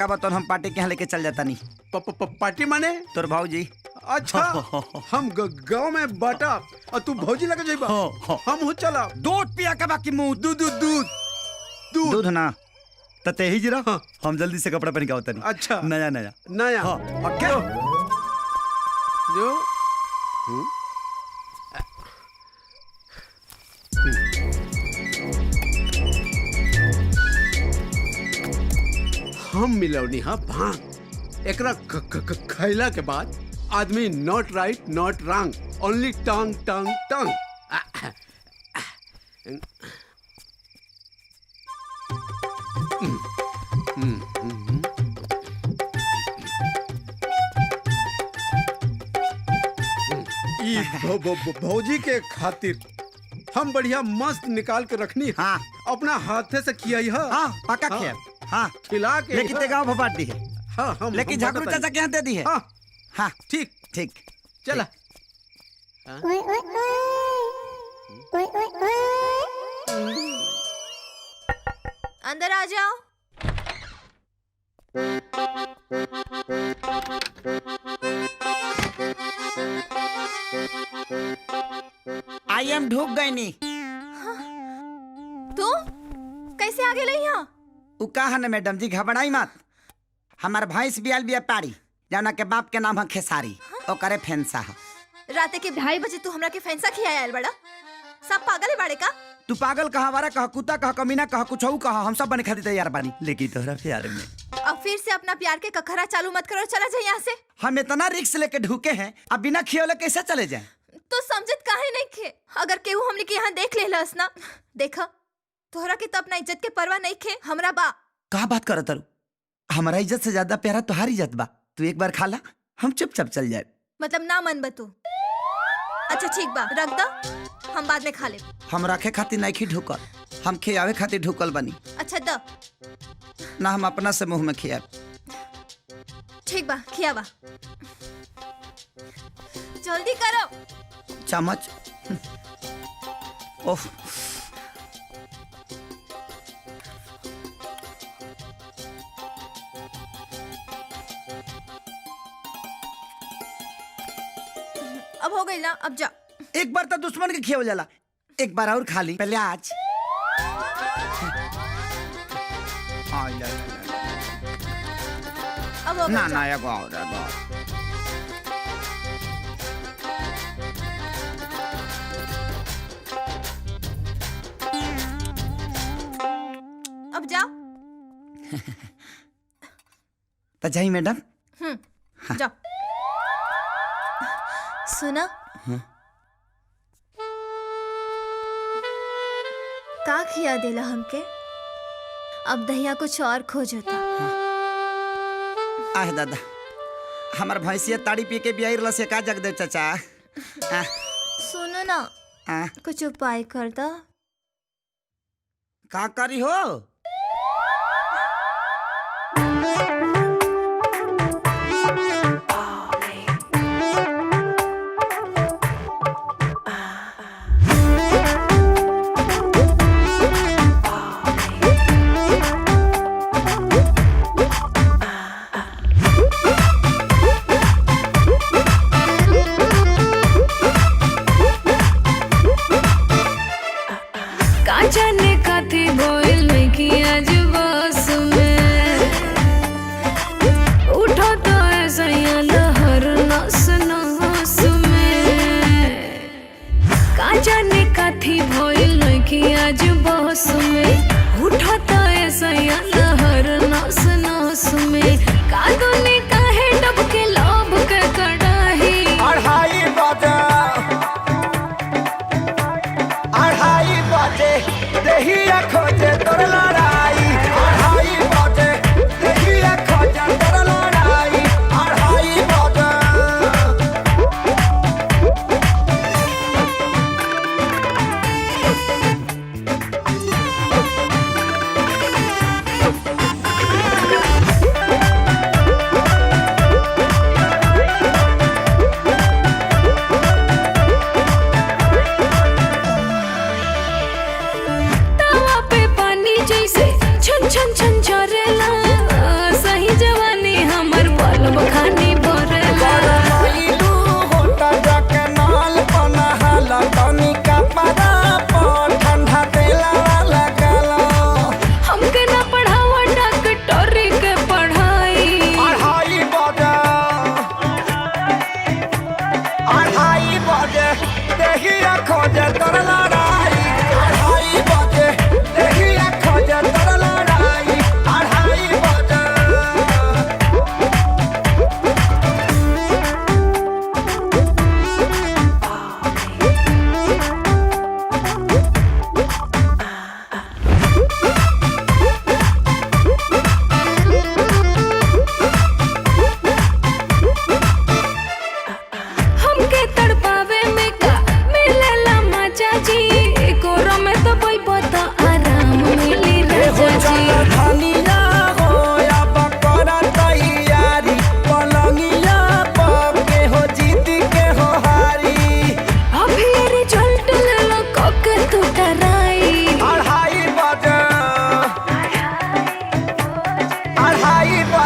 का बतौन हम पार्टी के यहाँ लेके चल जाता नहीं। पार्टी माने तोर भाऊजी। अच्छा हम गांव में बाटा और तू भौजी लगे जाइबा। हम हो चला दूध पिया के बाकी मुंह दूध दूध दूध दूध ना तो ते ही जीरा। हम जल्दी से कपड़ा पहन के आवता नहीं। अच्छा नया नया नया ओके जो हम मिलौनी हा भांग एकरा खैला के बाद आदमी not right not wrong only tongue tongue tongue. भौजी के खातिर हम बढ़िया मस्त निकाल के रखनी। हाँ अपना हाथे से किया है। हाँ पका खिया। हाँ खिला के लेकिन ते गाँव भपाटी है। हाँ हम लेकिन झाकरू चाचा के यहाँ दे दी है। हाँ हाँ ठीक ठीक चला। अंदर आ जाओ। आई एम ढूक गई नी। तू कैसे आ गेले यहाँ? उ कहा न मैडम जी घबराई मत। हमार भैंस बियाल बिया पाड़ी जौना के बाप के नाम है खेसारी ओकरे फेंसा है। राते के 2:30 बजे तू हमरा के फेंसा खियाया आयल बड़ा। सब पागल है बाड़े का? तू पागल कहा वारा कहा कुत्ता कहा कमीना कहा कुछ कहा हम सब बने खातिर तैयार बानी। लेकिन तोहरा प्यार में अब फिर से अपना प्यार के कखरा चालू मत करो। चला जाए यहाँ से। हम इतना रिक्स लेके ढूके हैं अब बिना खियोले कैसे चले जाएं? तो समझत काहे नहीं खे? अगर केहू हमने के यहाँ देख लेलस ना। देखा तोहरा के तो अपना इज्जत के परवाह नहीं खे। हमरा बा का बात करत तारू? हमारा इज्जत से ज्यादा प्यारा तुम्हारी इज्जत बा। तू एक बार खा ला हम चुपचाप चल जाए। मतलब ना मन बतू। अच्छा ठीक बा रख दा हम बाद में खा ले। हम रखे खातिर नहीं ढुकल हम खियावे खातिर ढुकल बनी। अच्छा द ना हम अपना से मुंह में खियाब। ठीक बा खियावा। जल्दी करो। चम्मच ओह अब हो गई ना अब जा। एक बार तो दुश्मन के खियाव जाला एक बार और खा ली पहले आज। अब हो ना गई ना जा। एगो और अब जाओ। तो जाई मैडम। जाओ। सुना का खिया देला हमके? अब दहिया कुछ और खोजता। आह दादा हमार भैंसिया ताड़ी पी के बियाई रला से का जगदेव चाचा। सुनो ना कुछ उपाय कर दा। का करी हो?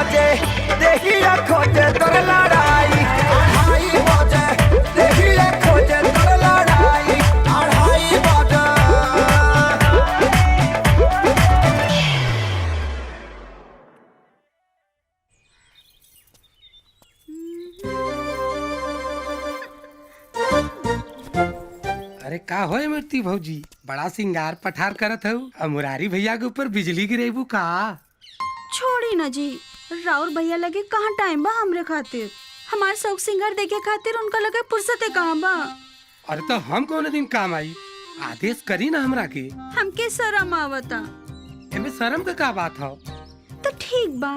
बजे देखिए खोजे तोर लड़ाई 2:30 बजे देखिए खोजे तोर लड़ाई 2:30 बजे। अरे का होए मूर्ति भौजी, बड़ा सिंगार पठार करत हूँ। अब मुरारी भैया के ऊपर बिजली गिरेबू का? छोड़ी ना जी, राउर भैया लगे कहाँ टाइम बा हमरे खातिर। हमार शौक सिंगार देखे खातिर उनका लगे फुर्सते कहाँ बा। अरे तो हम कौन दिन काम आई, आदेश करी ना हमरा के। हमके शर्म आवता। एमे शर्म का का बात हो? तो ठीक बा,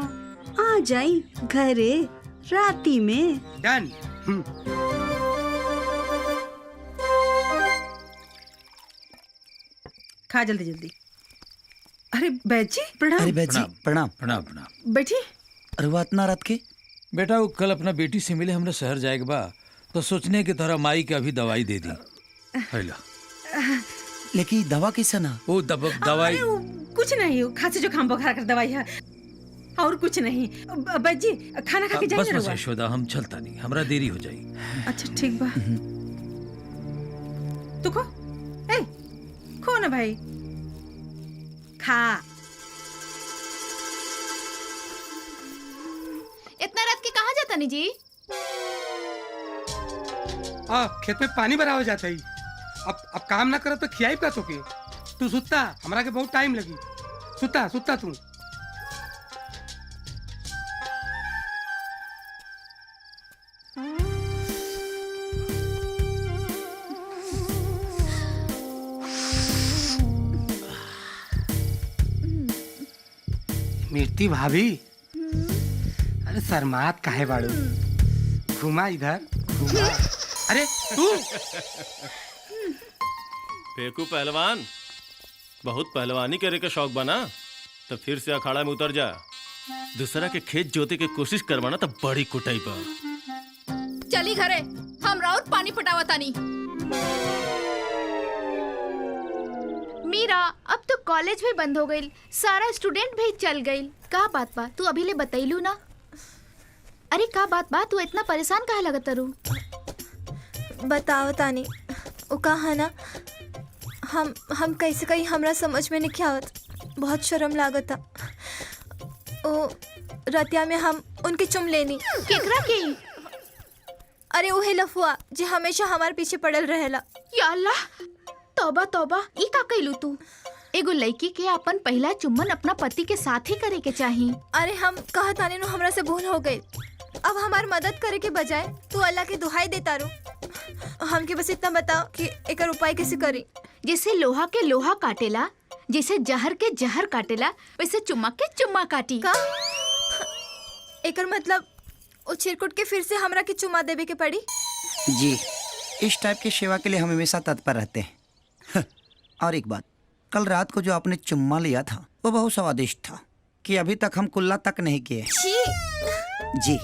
आ जाई घरे राती में। डन। खा जल्दी जल्दी। अरे बैजी प्रणाम। अरे बेची प्रणाम। प्रणाम प्रणाम। बैठी। अरे वो इतना रात के बेटा वो कल अपना बेटी से मिले हमने शहर जाएगा बा, तो सोचने की तरह माई के अभी दवाई दे दी। हेलो। लेकिन दवा कैसा ना? वो दवाई अरे वो कुछ नहीं, वो खांसी जुकाम बुखार का दवाई है और कुछ नहीं। बैजी खाना खा के बस जाइए बस ना। यशोदा हम चलता नहीं, हमरा देरी हो जाएगी। अच्छा ठीक बा। तू खो, ए खो ना भाई, खा। इतना रात के कहाँ जाता नी जी? खेत में पानी भरा हो जाता ही। अब काम ना करो तो खियाई का तोके। तू सुता, हमरा के बहुत टाइम लगी। सुता सुता तू। मीठी भाभी, अरे शर्मात काहे बाड़ू? घुमा इधर घुमा। अरे तू फेंकू पहलवान, बहुत पहलवानी करे के शौक बना तो फिर से अखाड़ा में उतर जा। दूसरा के खेत जोते के कोशिश करवाना तो बड़ी कुटाई बा। चली घरे, हम राउत पानी पटावतानी। मीरा, अब तो कॉलेज भी बंद हो गई, सारा स्टूडेंट भी चल गई। का बात बा? तू अभी ले बतैलू ना। अरे का बात बा, तू इतना परेशान काहे लगत रू? बताओ तानी, वो कहा ना, हम कैसे कहीं हमरा समझ में नहीं आवत। बहुत शर्म लागता। ओ रतिया में हम उनके चुम लेनी। केकरा के? अरे वो लफुआ जे हमेशा हमारे पीछे पड़ल रहेला। या अल्लाह, तौबा तौबा, ई का कैलू तू? एगो लड़की के अपन पहला चुम्बन अपना पति के साथ ही करे के चाहिए। अरे हम कहा तानी नु हमरा से भूल हो गई। अब हमार मदद करे के बजाय तू अल्लाह के दुहाई देता रू। हमके बस इतना बताओ कि एकर उपाय कैसे करी। जैसे लोहा के लोहा काटेला, जैसे जहर के जहर काटेला, वैसे चुम्मा के चुम्मा काटी। का एकर मतलब वो चिरकुट के फिर से हमरा के चुमा देवे के पड़ी? जी, इस टाइप की सेवा के लिए हम हमेशा तत्पर रहते हैं। और एक बात, कल रात को जो आपने चुम्मा लिया था वो बहुत स्वादिष्ट था कि अभी तक हम कुल्ला तक नहीं किए। जी,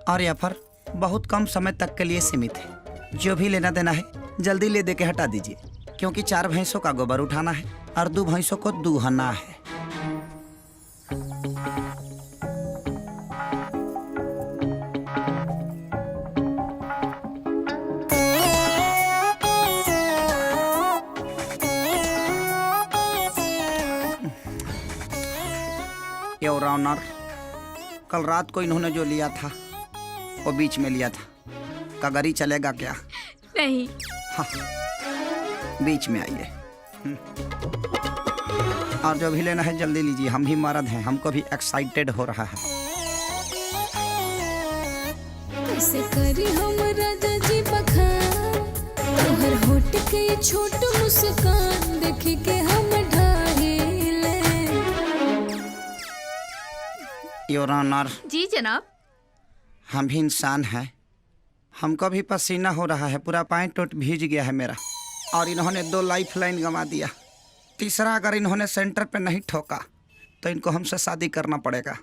और यह पर बहुत कम समय तक के लिए सीमित है। जो भी लेना देना है जल्दी ले दे के हटा दीजिए, क्योंकि 4 भैंसों का गोबर उठाना है और 2 भैंसों को दूहना है। योर ऑनर, कल रात को इन्होंने जो लिया था वो बीच में लिया था। कगरी चलेगा क्या? नहीं। हाँ, बीच में आइए। और जो भी लेना है जल्दी लीजिए, हम भी मर्द हैं, हमको भी एक्साइटेड हो रहा है। कैसे करी हम राजा जी बखान, तोहर होठ के छोट मुस्कान देख के हम ढाहिले। Your honour. जी जनाब। हम भी इंसान हैं, हमको भी पसीना हो रहा है, पूरा पैंट टोट भीज गया है मेरा। और इन्होंने 2 लाइफ लाइन गंवा दिया। तीसरा अगर इन्होंने सेंटर पे नहीं ठोका तो इनको हमसे शादी करना पड़ेगा।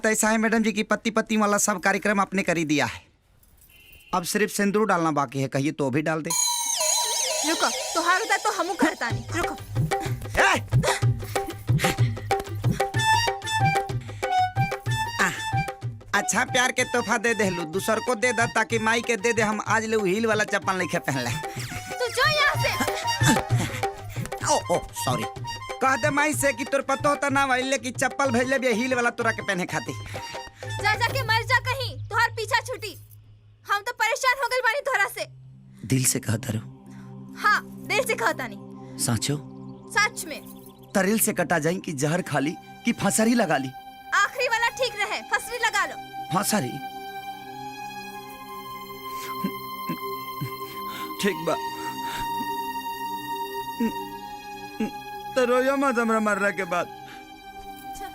बात ऐसा है मैडम जी की पत्ती पत्ती वाला सब कार्यक्रम आपने कर ही दिया है, अब सिर्फ सिंदूर डालना बाकी है। कहिए तो भी डाल दे। रुको, तोहार होता तो हमू करता नहीं। रुको, अच्छा प्यार के तोहफा दे दे लू, दूसर को दे दे ताकि माई के दे दे। हम आज ले हील वाला चप्पल नहीं पहन ले। तू जो यहाँ से। ओ सॉरी, कह दे माई से कि तोर पतो होता ना वही कि चप्पल भेजले भी हील वाला तोरा के पहने खाती। जा के मर जा कहीं, तोहार पीछा छूटी। हम तो परेशान हो गए बानी तोहरा से। दिल से कहता रो? हाँ, दिल से कहता नहीं। साचो? सच में। तरिल से कटा जाई कि जहर खाली कि फंसरी लगा ली? आखिरी वाला ठीक रहे, फसरी लगा लो। फंसरी ठीक बा। तो रोयो मत हमरा मरने के बाद।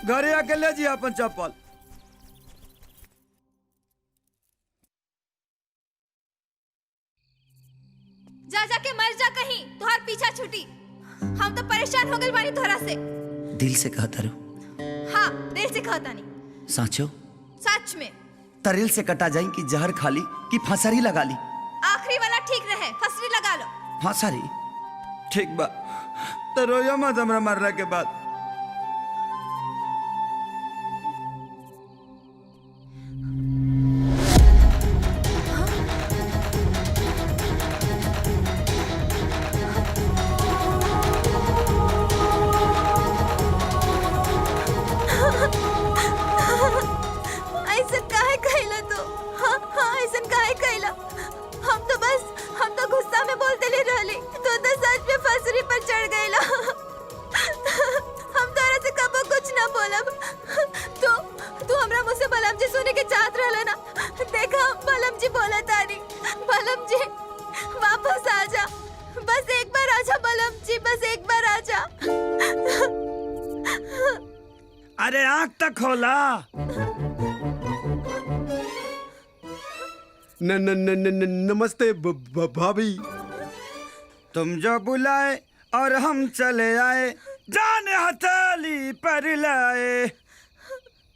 घरे आके ले जी अपन चप्पल। जा के मर जा कहीं, तोहार पीछा छूटी। हम तो परेशान हो गए बानी तोहरा से। दिल से कहता रो? हाँ, दिल से कहता नहीं। साचो? सच में। तरिल से कटा जाई कि जहर खाली कि फंसरी लगा ली? आखिरी वाला ठीक रहे, फसरी लगा लो। फंसरी ठीक बा। तो रोयो मत हमरा मरने के बाद। ऐसा काहे कहला तू? हाँ, ऐसा काहे कहला? हम तो गुस्सा में बोलते ले रहले। तू तो सच में फसरी पर चढ़ गईला। हम तोरा से कबो कुछ ना बोलब। तू हमरा मुझसे बलम जी सुने के चाहत रहला ना? देखा, बलम जी बोला तारी। बलम जी वापस आ जा, बस एक बार आजा बलम जी, बस एक बार आजा। अरे आँख तक खोला। नमस्ते भाभी। तुम जो बुलाए और हम चले आए, जाने हथेली पर लाए।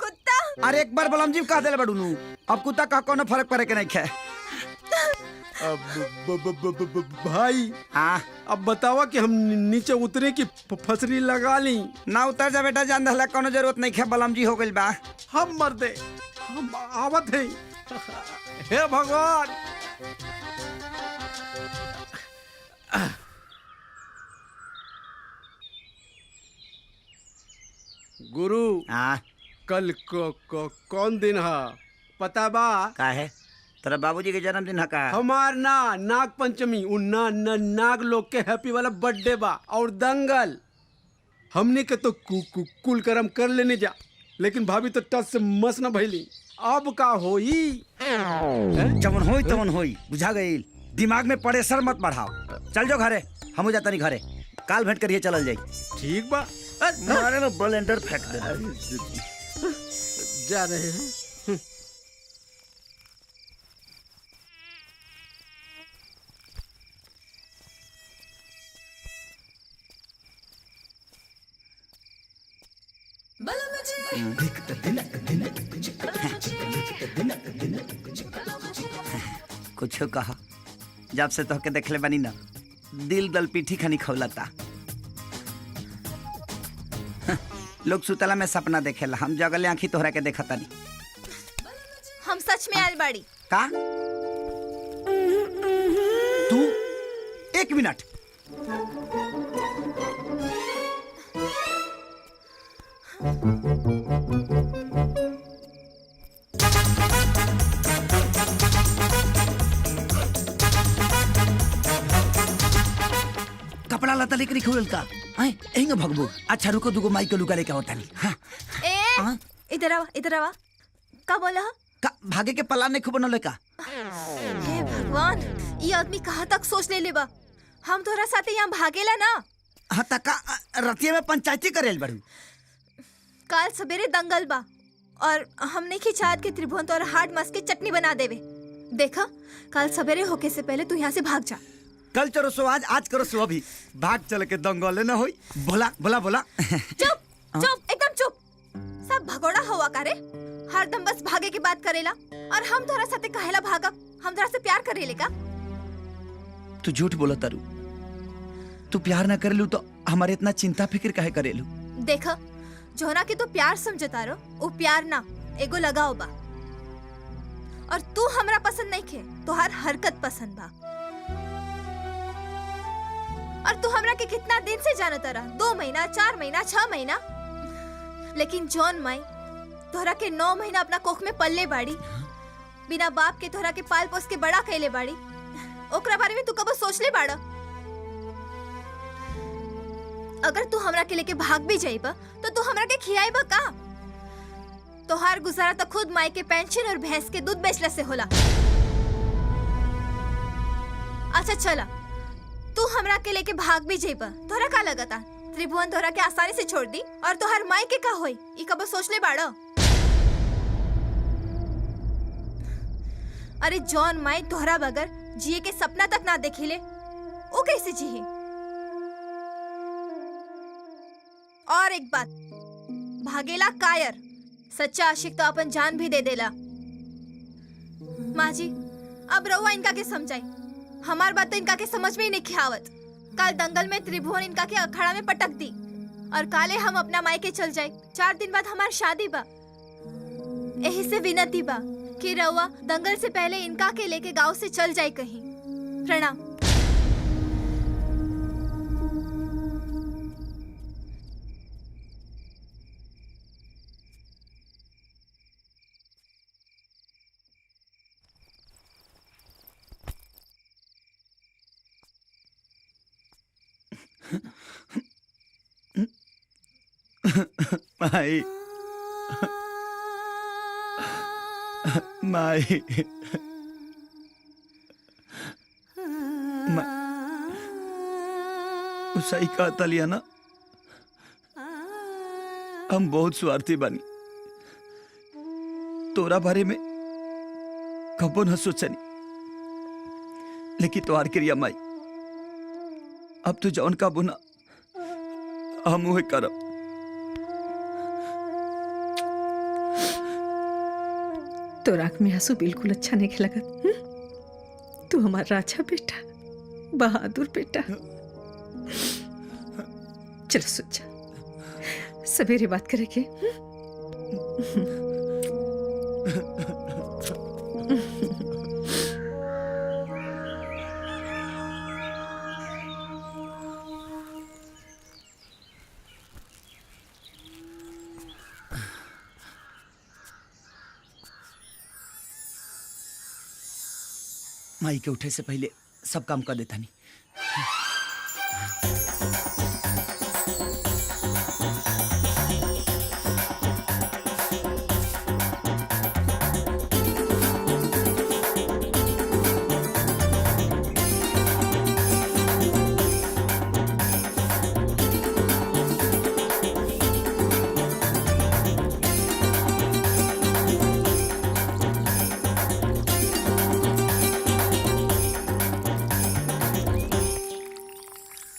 कुत्ता। अरे एक बार बलम जी कह दे बड़ूनू, अब कुत्ता का कोनो फर्क पड़े के नहीं खे। भाई हाँ, अब बतावा कि हम नीचे उतरे की फसरी लगा ली? ना उतर जा बेटा, जान दहला कोनो जरूरत नहीं खे। बलम जी हो गइल बा। हम मर दे, हम आवत है। हे भगवान। गुरु, हाँ कल कौन दिन है पता बा? का है? तेरा बाबूजी के जन्मदिन है का? हमार नाग पंचमी। नाग लोग के हैप्पी वाला बर्थडे बा और दंगल। हमने के तो कुल कर्म कर लेने जा, लेकिन भाभी तो टच से मस न भइली। अब का होई? जमन होई बुझा गई। दिमाग में प्रेशर मत बढ़ाओ। चल जो घरे, हम जाता नहीं घरे। काल भेंट करिए, चलल जाई। ठीक बा। मारे ना ब्लेंडर फेंक दे। जा रहे हैं। कुछ कहा, जब से तोहके देखले बनी ना, दिल दल पीठी खनी खौलता। लोग सुतला में सपना देखेला, हम जगले आंखी तोहरा के देखता नहीं। हम सच में आयल बाड़ी। का? तू? एक मिनट। कपड़ा लता लेकर खोल का एंगे भगबू। अच्छा रुको, दुगो माई के लुका लेके होता नहीं। हाँ। हाँ? इधर आवा। का बोला? का भागे के पला नहीं खूब बनले का? हे भगवान, ये आदमी कहाँ तक सोच ले लेबा? हम तोहरा साथे यहाँ भागेला ना। हाँ तका रतिया में पंचायती करेल बड़ू। काल सवेरे दंगल बा और हमने की चाहत के त्रिभुवन तोहरा हार्ड मस के चटनी बना देवे। देखा, काल सवेरे होके से पहले तू यहाँ से भाग जा। कल चलो सो आज करो सो अभी। भाग चल के दंगल ना होई। बोला। चुप, एकदम चुप। सब भगोड़ा हुआ करे। हरदम बस भागे की बात करेला और हम तोरा साथे कहेला भागब हम तोरा से प्यार करेले का? तू झूठ बोला तारू। तू प्यार ना करेलू तो हमारे इतना चिंता फिक्र काहे करेलू? देख जोहरा के तू प्यार समझता रो, वो प्यार ना एगो लगाओ बा। और तू हमरा पसंद नहीं खे, तोहार हरकत पसंद बा। और तू हमरा के कितना दिन से जानता रहा, 2 महीना, 4 महीना, 6 महीना, लेकिन जॉन माई तोहरा के 9 महीना अपना कोख में पल्ले बाड़ी, बिना बाप के तोहरा के पाल पोस के बड़ा कैले बाड़ी। ओकरा बारे में तू कबो सोच ले बाड़ा? अगर तू हमरा के लेके भाग भी जाइबा तो तू हमरा के खियाइबा का? तोहार गुजारा तो खुद माई के पेंशन और भैंस के दूध बेचला से होला। अच्छा चला, तू हमरा के लेके भाग भी जाइबा, तोहरा का लगता त्रिभुवन तोहरा के आसानी से छोड़ दी? और तोहार माई के का होई ई कबो सोच ले बाड़ा? अरे जॉन माई तोहरा बगैर जिए के सपना तक ना देखिले, वो कैसे जिए? और एक बात, भागेला कायर, सच्चा आशिक तो अपन जान भी दे देला। माँ जी अब रहुआ इनका के समझाई, हमार बात तो इनका के समझ में ही नहीं आवत। कल दंगल में त्रिभुवन इनका के अखाड़ा में पटक दी और काले हम अपना मायके चल जाए। 4 दिन बाद हमार शादी बा। यही से विनती बा कि रहुआ दंगल से पहले इनका के लेके गांव से चल जाए कहीं। प्रणाम। माई माई सही कहता लिया ना, हम बहुत स्वार्थी बानी। तोरा बारे में कबो न सोचनी, लेकिन तोहार क्रिया माई, अब तू जौन का बुना हम वही करब। तो आँख में आंसू बिल्कुल अच्छा नहीं लगा। तू हमारा अच्छा बेटा, बहादुर बेटा। चलो सोच जा, सवेरे बात करेंगे। माई के उठे से पहले सब काम कर देता नहीं।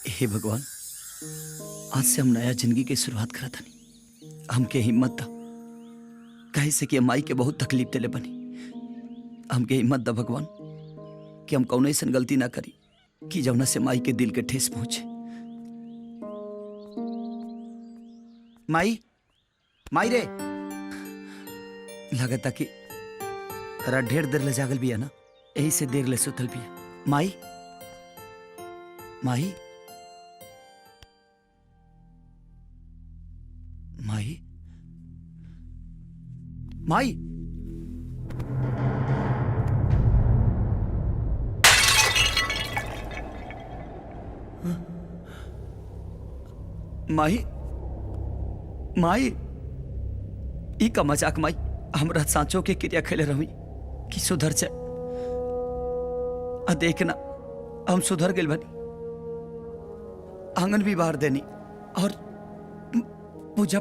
हे भगवान, आज से हम नया जिंदगी की शुरुआत करा था नहीं। हमके हिम्मत था, कहे से कि माई के बहुत तकलीफ दिले बनी। हमके हिम्मत दा भगवान कि हम कौन ऐसा गलती ना करी कि जौना से माई के दिल के ठेस पहुंचे। माई माई रे, लगता कि रात ढेर देर ले जागल भी है ना, यही से देर ले सुतल भी है। माई माई माई माई माई माई ई का मजाक माई, हमरा सांचो के क्रिया खेले रही कि सुधर जाए। आ देखना हम सुधर गए बनी, आंगन भी बाहर देनी और पूजा